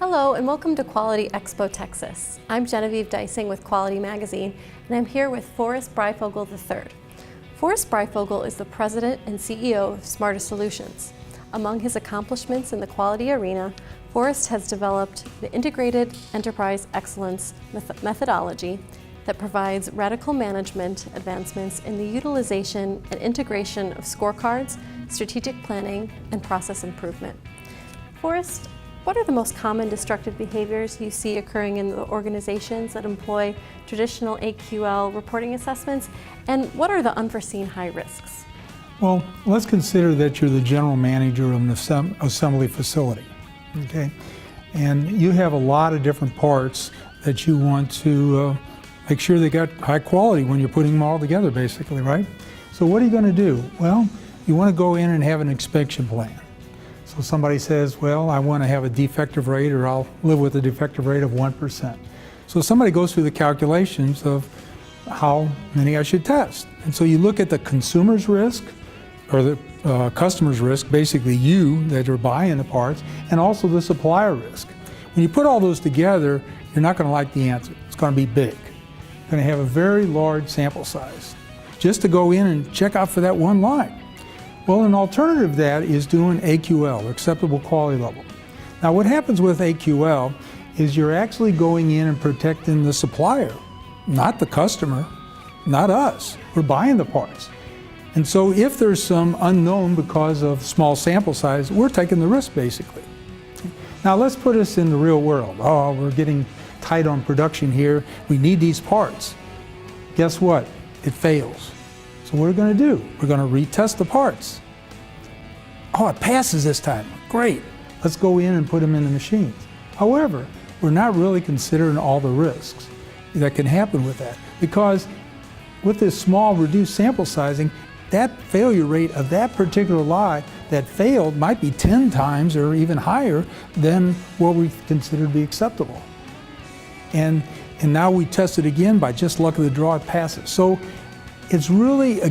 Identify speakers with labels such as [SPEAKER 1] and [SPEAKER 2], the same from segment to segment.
[SPEAKER 1] Hello and welcome to Quality Expo Texas. I'm Genevieve Dicing with Quality Magazine and I'm here with Forrest Breyfogle III. Forrest Breyfogle is the President and CEO of Smartest Solutions. Among his accomplishments in the quality arena, Forrest has developed the Integrated Enterprise Excellence methodology that provides radical management advancements in the utilization and integration of scorecards, strategic planning, and process improvement. Forrest, what are the most common destructive behaviors you see occurring in the organizations that employ traditional AQL reporting assessments, and what are the unforeseen high risks?
[SPEAKER 2] Well, let's consider that you're the general manager of an assembly facility, okay? And you have a lot of different parts that you want to make sure they got high quality when you're putting them all together, basically, right? So what are you going to do? Well, you want to go in and have an inspection plan. So somebody says, well, I want to have a defective rate, or I'll live with a defective rate of 1%. So somebody goes through the calculations of how many I should test. And so you look at the consumer's risk, or the customer's risk, basically you that are buying the parts, and also the supplier risk. When you put all those together, you're not going to like the answer. It's going to be big. You're going to have a very large sample size just to go in and check out for that one line. Well, an alternative to that is doing AQL, acceptable quality level. Now what happens with AQL is you're actually going in and protecting the supplier, not the customer, not us. We're buying the parts. And so if there's some unknown because of small sample size, we're taking the risk basically. Now let's put us in the real world. Oh, we're getting tight on production here. We need these parts. Guess what? It fails. So what are we going to do? We're going to retest the parts. Oh, it passes this time. Great. Let's go in and put them in the machines. However, we're not really considering all the risks that can happen with that, because with this small reduced sample sizing, that failure rate of that particular lie that failed might be 10 times or even higher than what we consider to be acceptable. And now we test it again by just luck of the draw, it passes. So it's really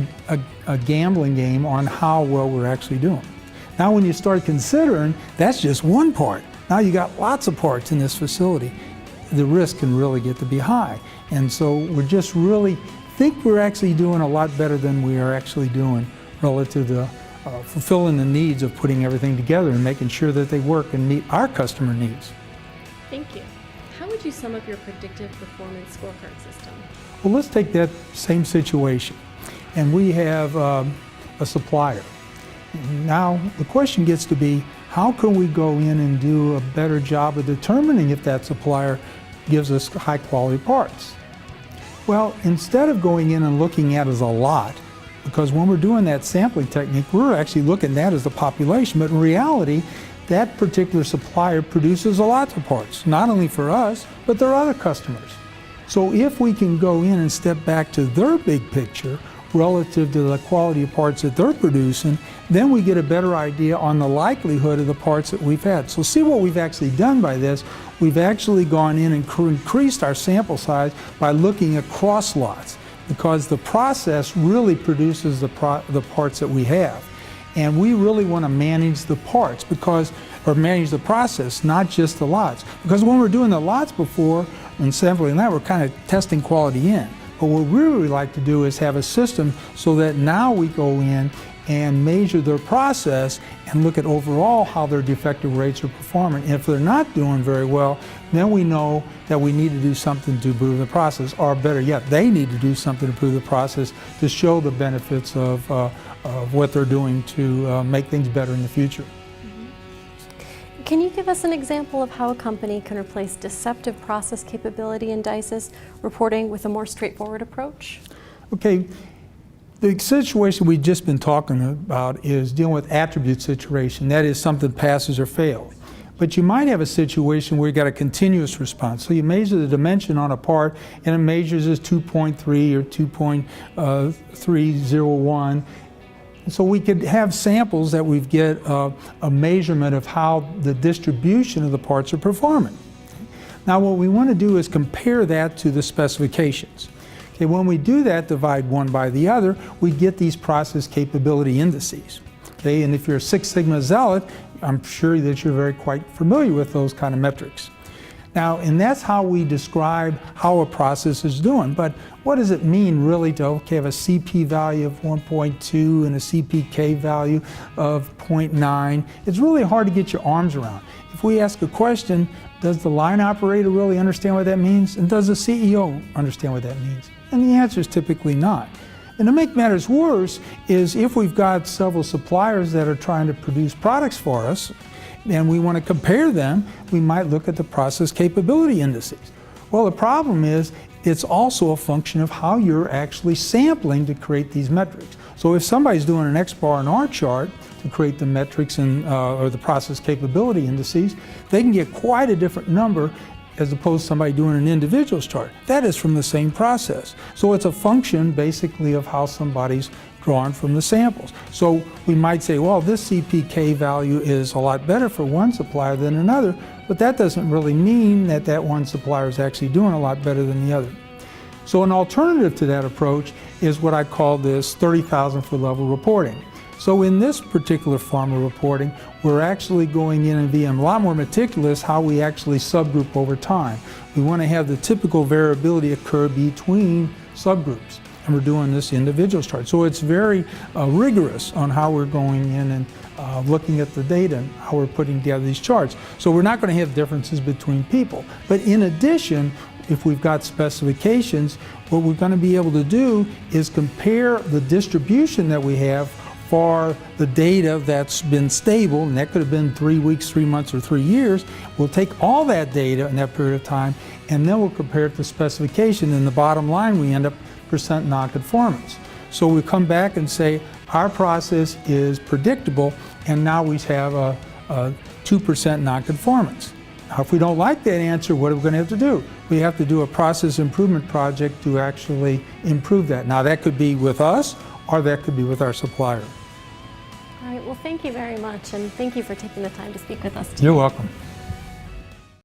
[SPEAKER 2] a gambling game on how well we're actually doing. Now when you start considering, that's just one part. Now you got lots of parts in this facility. The risk can really get to be high. And so we're just really think we're actually doing a lot better than we are actually doing relative to fulfilling the needs of putting everything together and making sure that they work and meet our customer needs.
[SPEAKER 1] Thank you. How would you sum up your predictive performance scorecard system?
[SPEAKER 2] Well, let's take that same situation, and we have a supplier. Now the question gets to be, how can we go in and do a better job of determining if that supplier gives us high quality parts? Well, instead of going in and looking at it as a lot, because when we're doing that sampling technique, we're actually looking at that as the population, but in reality, that particular supplier produces a lot of parts, not only for us, but their other customers. So if we can go in and step back to their big picture relative to the quality of parts that they're producing, then we get a better idea on the likelihood of the parts that we've had. So see what we've actually done by this. We've actually gone in and increased our sample size by looking across lots, because the process really produces the parts that we have. And we really want to manage the parts or manage the process, not just the lots. Because when we're doing the lots before and sampling that, we're kind of testing quality in. But what we really like to do is have a system so that now we go in and measure their process and look at overall how their defective rates are performing. And if they're not doing very well, then we know that we need to do something to improve the process, or better yet, they need to do something to improve the process to show the benefits of what they're doing to make things better in the future.
[SPEAKER 1] Can you give us an example of how a company can replace deceptive process capability in DICES reporting with a more straightforward approach?
[SPEAKER 2] Okay, the situation we've just been talking about is dealing with attribute situation. That is, something passes or fails. But you might have a situation where you got a continuous response. So you measure the dimension on a part and it measures as 2.3 or 2.301. So we could have samples that we get a measurement of how the distribution of the parts are performing. Now what we want to do is compare that to the specifications. Okay, when we do that, divide one by the other, we get these process capability indices. Okay, and if you're a Six Sigma zealot, I'm sure that you're quite familiar with those kind of metrics. Now, and that's how we describe how a process is doing. But what does it mean really to have a CP value of 1.2 and a CPK value of 0.9? It's really hard to get your arms around. If we ask a question, does the line operator really understand what that means? And does the CEO understand what that means? And the answer is typically not. And to make matters worse is if we've got several suppliers that are trying to produce products for us, and we want to compare them, we might look at the process capability indices. Well, the problem is it's also a function of how you're actually sampling to create these metrics. So if somebody's doing an X bar and R chart to create the metrics or the process capability indices, they can get quite a different number as opposed to somebody doing an individual's chart. That is from the same process. So it's a function basically of how somebody's drawn from the samples. So we might say, well, this CPK value is a lot better for one supplier than another, but that doesn't really mean that that one supplier is actually doing a lot better than the other. So an alternative to that approach is what I call this 30,000 foot level reporting. So in this particular form of reporting, we're actually going in and being a lot more meticulous how we actually subgroup over time. We want to have the typical variability occur between subgroups, and we're doing this individuals chart. So it's very rigorous on how we're going in and looking at the data and how we're putting together these charts. So we're not going to have differences between people. But in addition, if we've got specifications, what we're going to be able to do is compare the distribution that we have for the data that's been stable, and that could have been 3 weeks, 3 months, or 3 years. We'll take all that data in that period of time, and then we'll compare it to specification. In the bottom line, we end up percent nonconformance. So we come back and say our process is predictable, and now we have a 2% nonconformance. Now, if we don't like that answer, what are we going to have to do? We have to do a process improvement project to actually improve that. Now, that could be with us, or that could be with our supplier.
[SPEAKER 1] All right, well, thank you very much, and thank you for taking the time to speak with us today.
[SPEAKER 2] You're welcome.